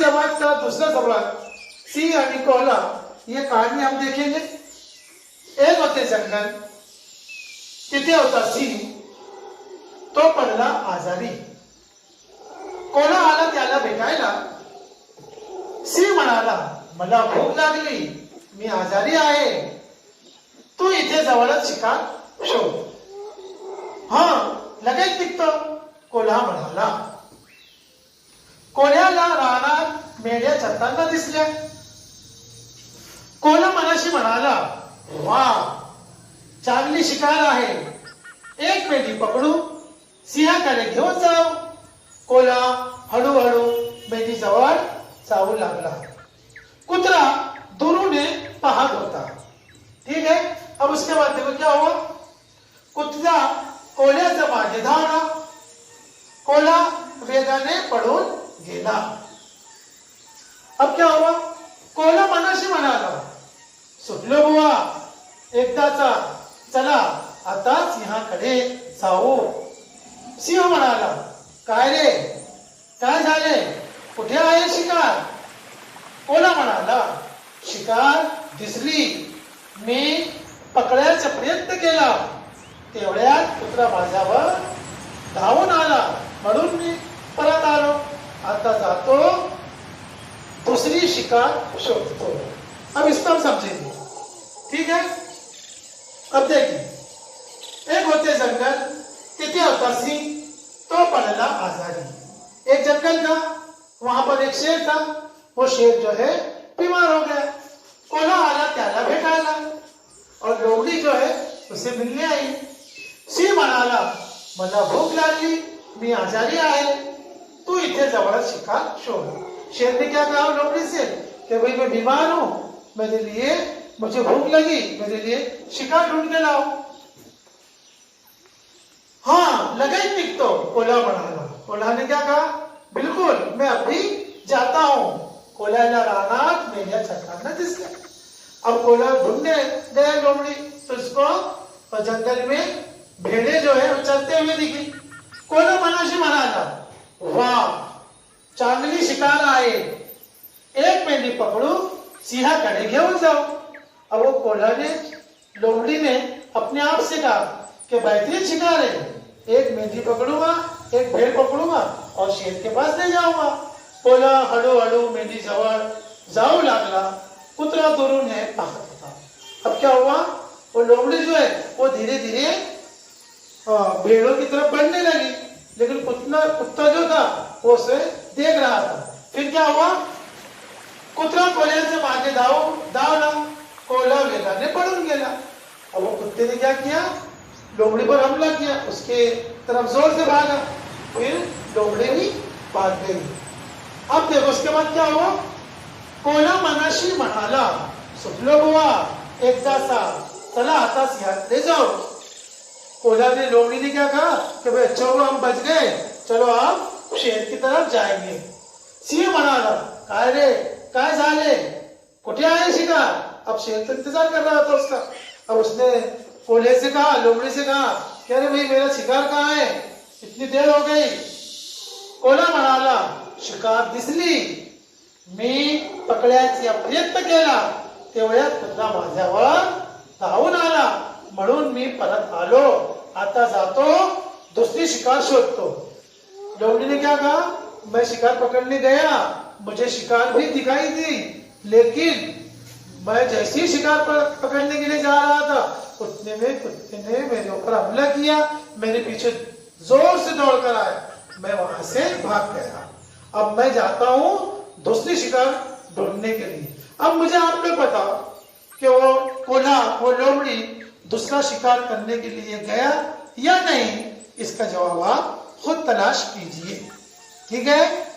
समाज का दूसरा समाज सिंह आणि कोल्हा, ये कहानी हम देखेंगे। एक होते जंगल, तिथे होता सिंह, तो पडला आजारी। कोल्हा आला त्याला भेटायला। सिंह म्हणाला, मला भूक लागली, मी आजारी आहे, तू इथे जवळच शिकार शोध। हा, लगेच निघतो, कोल्हा म्हणाला। कोल्ह्याला रानात मेंढ्या चरताना दिसल्या। कोल्हा मनाशी म्हणाला, वा, चांगली शिकार आहे, एक मेंढी पकडू, सिंहाकडे घेऊन जाऊ। कोल्हा हळूहळू मेंढी जवळ जाऊ लागला। कुत्रा दुरून पाहत होता। ठीक है, अब उसके बाद देखो क्या हुआ। कुत्रा कोल्ह्याच्या मागे धावला। कोल्हा वेगाने पळून गेला। अब क्या हुआ, कोल्हा मनाशी म्हणाला, सुटलो बुवा एकदाचा, चला आता सिंहाकडे जाऊ। सिंह म्हणाला, काय रे, काय झाले, कुठे आहे शिकार? कोल्हा म्हणाला, शिकार दिसली, मी पकडायचा प्रयत्न केला, तेवढ्यात कुत्रा माझ्यावर धावून आला, म्हणून मी परत आलो, आता जातो दूसरी शिकार शोधतो। अब इसको हम समझेंगे, ठीक है। अब देखिए, एक होते जंगल, तिथे होता सिंह, तो पड़ला आजारी। एक जंगल था, वहां पर एक शेर था, वो शेर जो है बीमार हो गया। कोल्हा आला त्याला भेटायला, और लोमड़ी जो है उसे मिलने आई। सिंह म्हणाला, मला भूक लागली, मी आजारी आहे, तू इथे जवळ शिकार शोध। शेर ने क्या कहा लोमड़ी से कि भाई मैं बीमार हूं, मेरे लिए, मुझे भूख लगी, मेरे लिए शिकार ढूंढ के लाओ। हाँ, लगेच निघतो, कोल्हा म्हणाला। कोल्हा ने क्या कहा, बिल्कुल, मैं अभी जाता हूं। कोल्ह्याला रानात मेंढ्या चरताना दिसल्या। अब कोल्हा ढूंढने गया लोमड़ी, तो उसको जंगल में भेड़े जो है वो चलते हुए दिखी। कोल्हा मनाशी म्हणाला, वाह, चांगली शिकार आहे, एक मेंढी पकडू, सिंहाकडे घेऊन जाऊ। अब वो कोल्हा ने, लोमड़ी ने अपने आप से कहा कि बेहतरीन शिकार है, एक मेंढी पकड़ूंगा, एक भेड़ पकड़ूंगा और शेर के पास ले जाऊंगा। कोल्हा हळूहळू मेंढी जवळ जाऊ लागला। कुत्रा दुरून पाहत होता। अब क्या हुआ, वो लोमड़ी जो है वो धीरे धीरे भेड़ों की तरफ बढ़ने लगी, लेकिन कुत्ता जो था वो उसे देख रहा था। फिर क्या हुआ, कुत्रा कोल्ह्याच्या मागे धावला, कोल्हा वेगाने पळून गेला। अब वो कुत्ते ने क्या किया, लोमड़ी पर हमला किया, उसके तरफ जोर से भागा, फिर लोमड़ी भी भाग गई। अब देखो उसके बाद क्या हुआ, कोल्हा मनाशी म्हणाला, सुटलो बुवा एकदाचा, चला आता सिंहाकडे जाओ। कोल्हा ने, लोमड़ी ने क्या कहा कि भाई अच्छा हुआ हम बच गए, चलो आप शेर की तरफ जाएंगे। सिंह म्हणाला, काय रे, काय झाले, कुठे आहे शिकार? अब शेर तो इंतजार कर रहा था उसका। अब उसने कोल्हे से कहा, लोमड़ी से कहा, कह रहे भाई मेरा शिकार कहाँ है, इतनी देर हो गई। कोल्हा म्हणाला, शिकार दिसली, मी पकडायचा प्रयत्न केला, तेवढ्यात कुत्रा माझ्यावर धावून आला, म्हणून मी परत आलो, आता जातो दूसरी शिकार शोधतो। लोमड़ी ने क्या कहा, मैं शिकार पकड़ने गया, मुझे शिकार भी दिखाई दी, लेकिन मैं जैसे ही शिकार पकड़ने के लिए जा रहा था, उतने में कुत्ते ने मेरे ऊपर हमला किया, मेरे पीछे जोर से दौड़कर आया, मैं वहां से भाग गया। अब मैं जाता हूं दूसरी शिकार ढूंढने के लिए। अब मुझे आप लोग बताओ कि वो कोल्हा, वो लोमड़ी दूसरा शिकार करने के लिए गया या नहीं, इसका जवाब आप खुद तलाश कीजिए। ठीक है।